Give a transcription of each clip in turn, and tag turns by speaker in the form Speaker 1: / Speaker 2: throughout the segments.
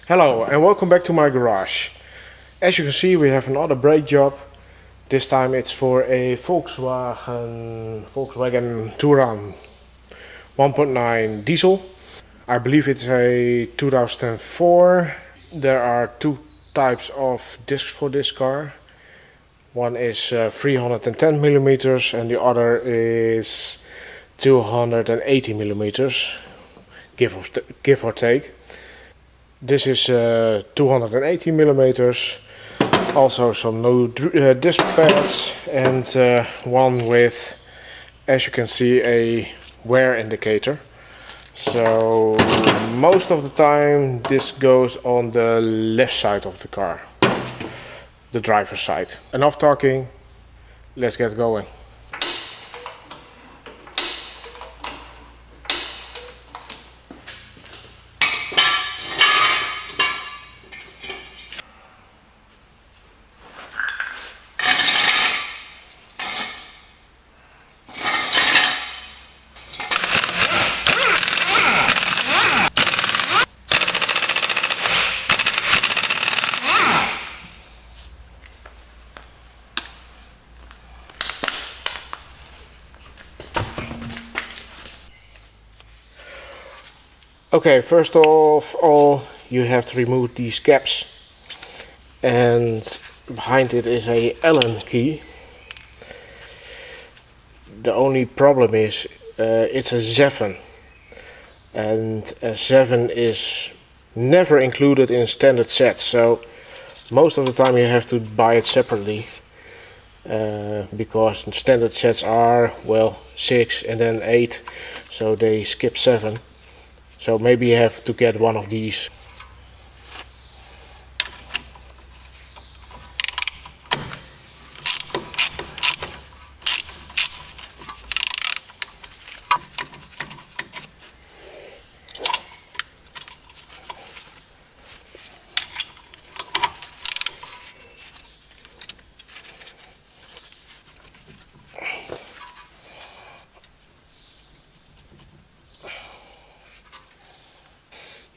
Speaker 1: Hello and welcome back to my garage. As you can see, we have another brake job. This time it's for a Volkswagen Touran 1.9 diesel. I believe it's a 2004. There are two types of discs for this car. One is 310 millimeters and the other is 280 millimeters, give or take. This is 280 millimeters. Also some new disc pads and one with, as you can see, a wear indicator. So most of the time this goes on the left side of the car, the driver's side. Enough talking, let's get going. Okay, first of all, you have to remove these caps, and behind it is a Allen key. The only problem is it's a 7, and a 7 is never included in standard sets, so most of the time you have to buy it separately, because standard sets are, well, 6 and then 8, so they skip 7. So maybe you have to get one of these.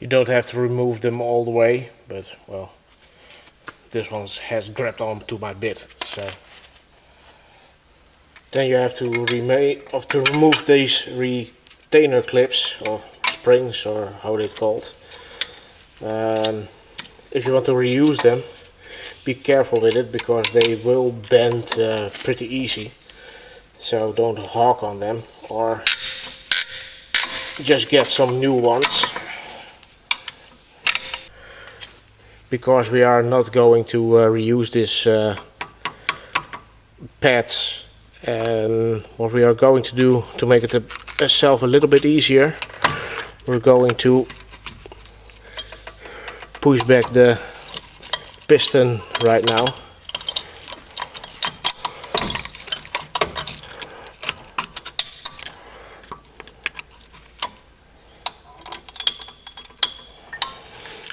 Speaker 1: You don't have to remove them all the way, but well, this one has grabbed onto my bit, so. Then you have to remove these retainer clips or springs, or how they're called. If you want to reuse them, be careful with it because they will bend pretty easy. So don't hawk on them, or just get some new ones. Because we are not going to reuse this pads, and what we are going to do to make it itself a little bit easier, we're going to push back the piston right now.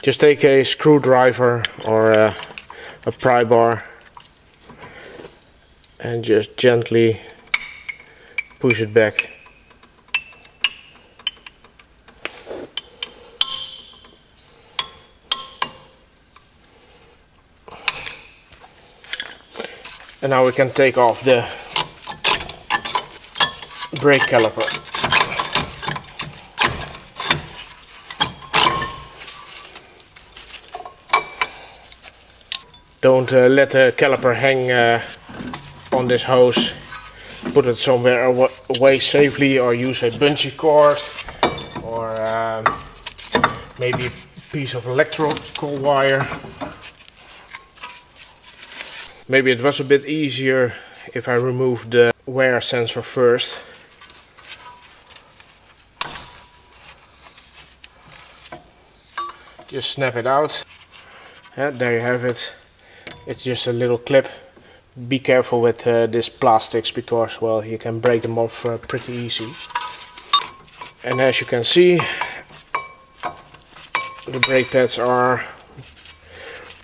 Speaker 1: Just take a screwdriver or a pry bar and just gently push it back. And now we can take off the brake caliper. Don't let the caliper hang on this hose. Put it somewhere away safely, or use a bungee cord, or maybe a piece of electrical wire. Maybe it was a bit easier if I removed the wear sensor first. Just snap it out. Yeah, there you have it. It's just a little clip. Be careful with these plastics because, well, you can break them off pretty easy. And as you can see, the brake pads are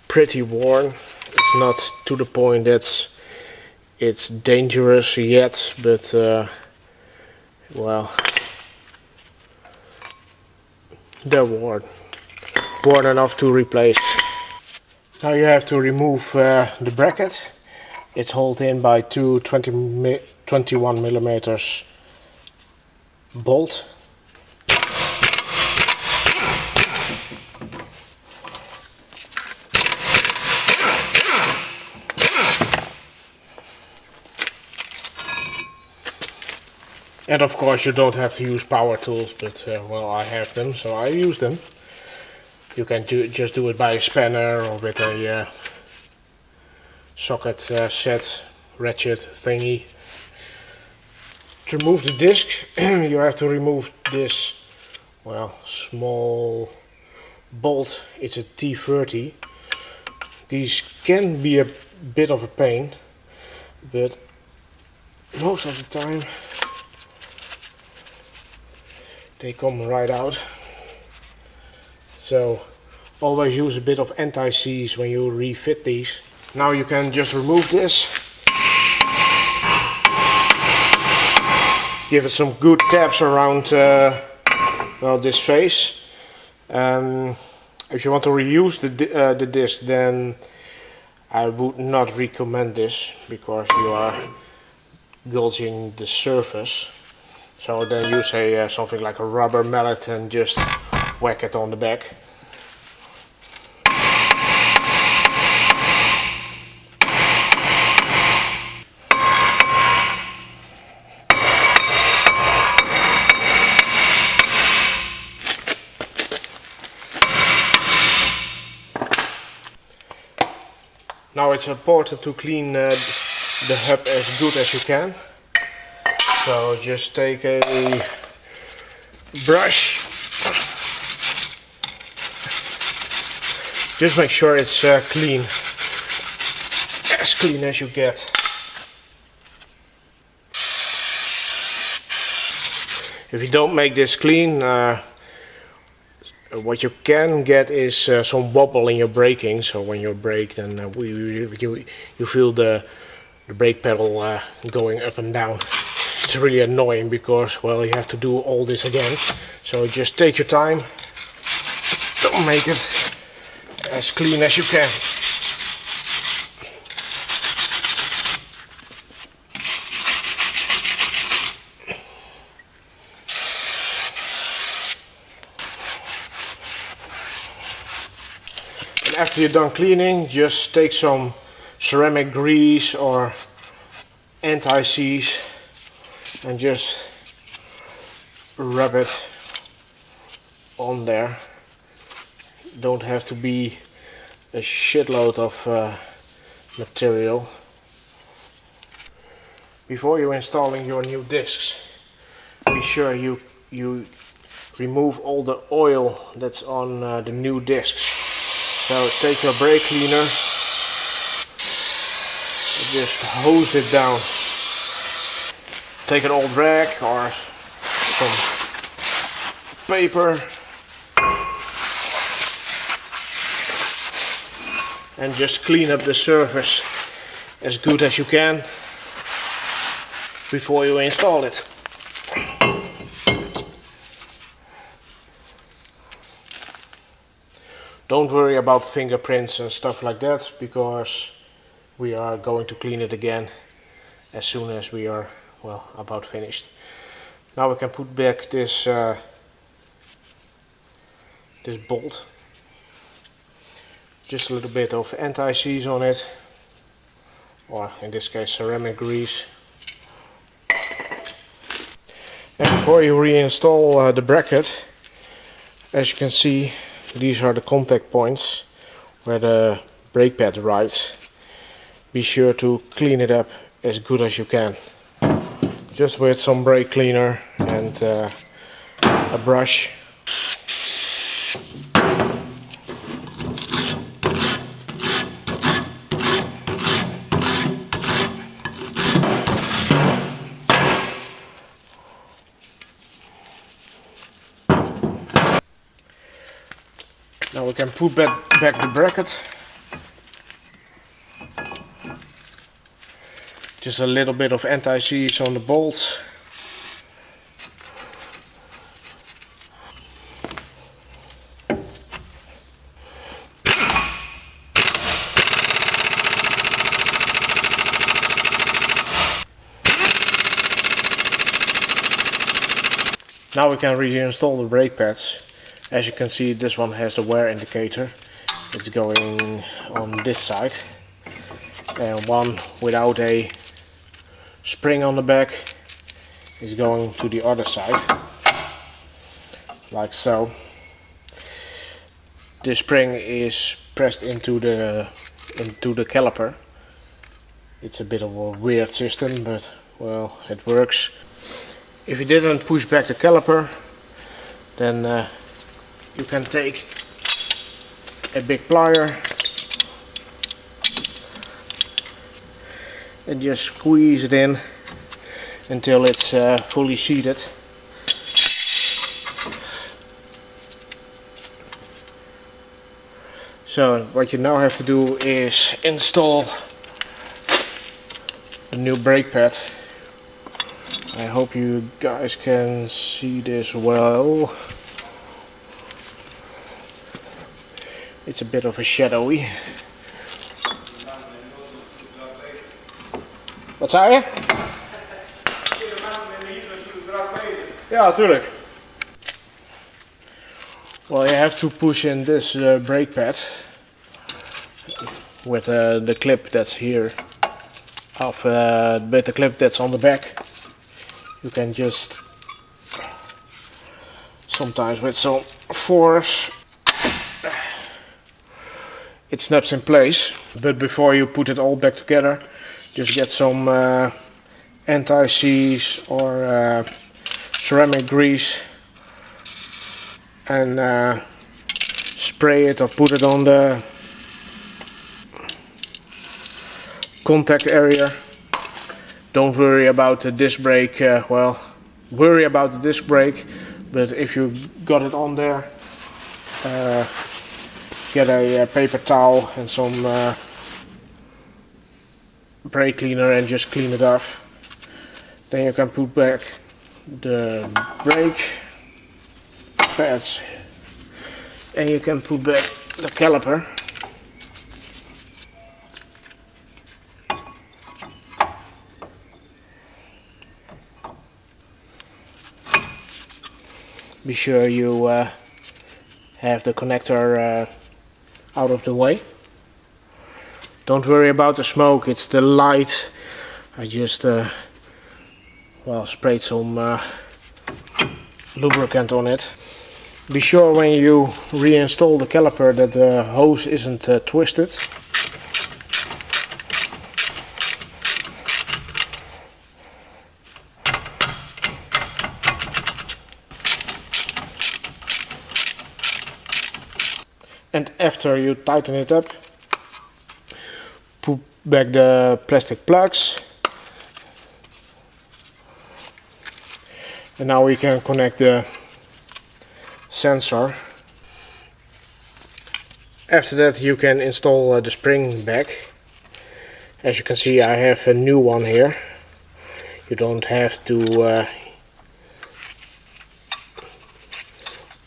Speaker 1: pretty worn. It's not to the point that it's dangerous yet, but well, they're worn. worn enough to replace. Now you have to remove the bracket. It's held in by two 21 millimeters bolt. And of course you don't have to use power tools, but well, I have them, so I use them. You can just do it by a spanner or with a socket set ratchet thingy. To remove the disc you have to remove this, well, small bolt. It's a T30. These can be a bit of a pain, but most of the time they come right out. So always use a bit of anti-seize when you refit these. Now you can just remove this. Give it some good taps around well, this face. If you want to reuse the disc, then I would not recommend this because you are gulging the surface. So then use something like a rubber mallet and just whack it on the back. Now it's important to clean the hub as good as you can. So just take a brush. Just make sure it's clean. As clean as you get. If you don't make this clean, what you can get is some wobble in your braking. So when you brake, then you feel the brake pedal going up and down. It's really annoying because, well, you have to do all this again. So just take your time. Don't make it as clean as you can. And after you're done cleaning, just take some ceramic grease or anti-seize and just rub it on there. Don't have to be a shitload of material. Before you're installing your new discs, be sure you remove all the oil that's on the new discs. So take your brake cleaner and just hose it down. Take an old rag or some paper and just clean up the surface as good as you can before you install it. Don't worry about fingerprints and stuff like that, because we are going to clean it again as soon as we are, well, about finished. Now we can put back this this bolt. Just a little bit of anti-seize on it, or in this case ceramic grease. And before you reinstall the bracket, as you can see, these are the contact points where the brake pad rides. Be sure to clean it up as good as you can. Just with some brake cleaner and a brush. Now we can put back the bracket. Just a little bit of anti-seize on the bolts. Now we can reinstall the brake pads. As you can see, this one has the wear indicator. It's going on this side, and one without a spring on the back is going to the other side, like so. The spring is pressed into the caliper. It's a bit of a weird system, but well, it works. If you didn't push back the caliper, then you can take a big plier and just squeeze it in until it's fully seated. So what you now have to do is install the new brake pad. I hope you guys can see this well. It's a bit of a shadowy. Wat zei je? Ja, natuurlijk. Well, you have to push in this brake pad with the clip that's here, with the clip that's on the back. You can just, sometimes with some force, it snaps in place. But before you put it all back together, just get some anti-seize or ceramic grease and spray it or put it on the contact area. Don't worry about the disc brake, well, worry about the disc brake, but if you got it on there, get a paper towel and some brake cleaner and just clean it off. Then you can put back the brake pads and you can put back the caliper. Be sure you have the connector out of the way. Don't worry about the smoke, it's the light. I just well, sprayed some lubricant on it. Be sure when you reinstall the caliper that the hose isn't twisted. And after you tighten it up, put back the plastic plugs. And now we can connect the sensor. After that you can install the spring back. As you can see, I have a new one here. You don't have to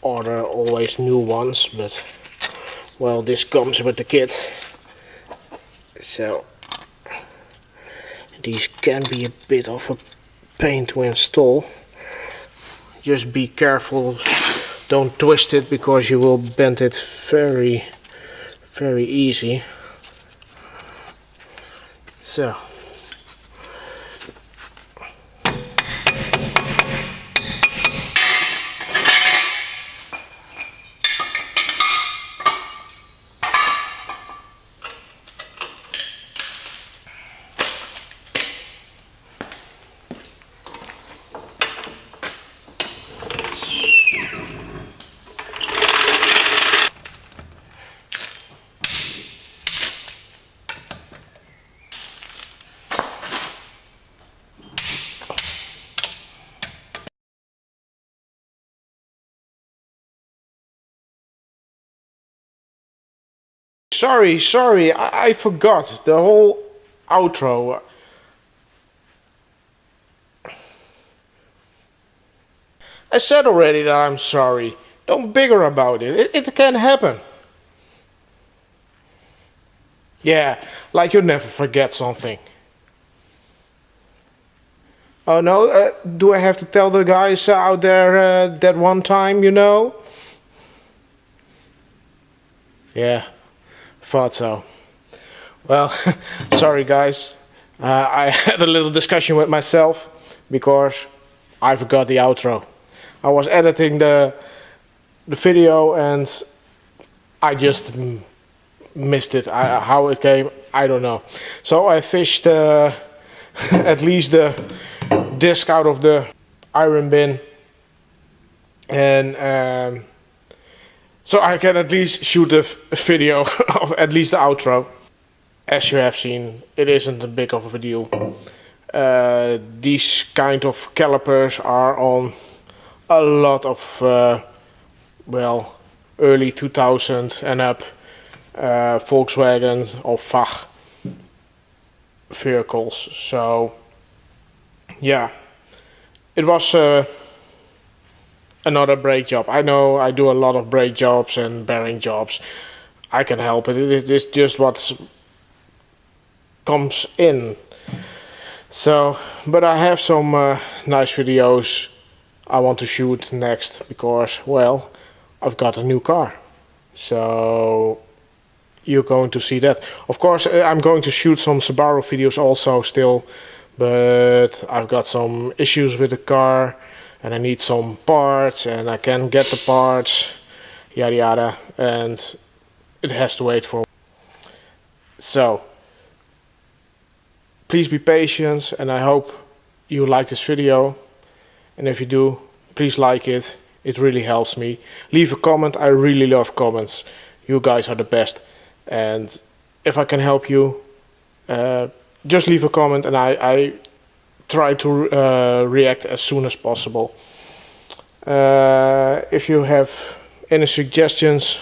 Speaker 1: order always new ones, but well, this comes with the kit, so these can be a bit of a pain to install. Just be careful, don't twist it because you will bend it very easy. So sorry, I forgot the whole outro. I said already that I'm sorry. Don't bigger about it. It can happen. Yeah, like you never forget something. Oh no, do I have to tell the guys out there that one time, you know? Yeah, thought so. Well, sorry guys. I had a little discussion with myself because I forgot the outro. I was editing the video and I just missed it. How it came, I don't know. So I fished at least the disc out of the iron bin, and so I can at least shoot a video of at least the outro. As you have seen, it isn't a big of a deal. These kind of calipers are on a lot of well, early 2000s and up Volkswagen or VAG vehicles. So yeah, it was another brake job. I know I do a lot of brake jobs and bearing jobs. I can help it. It is just what comes in. So, but I have some nice videos I want to shoot next because, well, I've got a new car. So you're going to see that. Of course, I'm going to shoot some Subaru videos also still, but I've got some issues with the car and I need some parts and I can't get the parts, yada yada, and it has to wait for. So please be patient, and I hope you like this video, and if you do, please like it. It really helps me. Leave a comment. I really love comments. You guys are the best, and if I can help you, just leave a comment and I try to react as soon as possible. If you have any suggestions,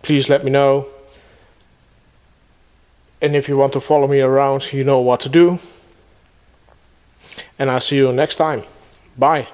Speaker 1: please let me know. And if you want to follow me around, you know what to do. And I'll see you next time. Bye.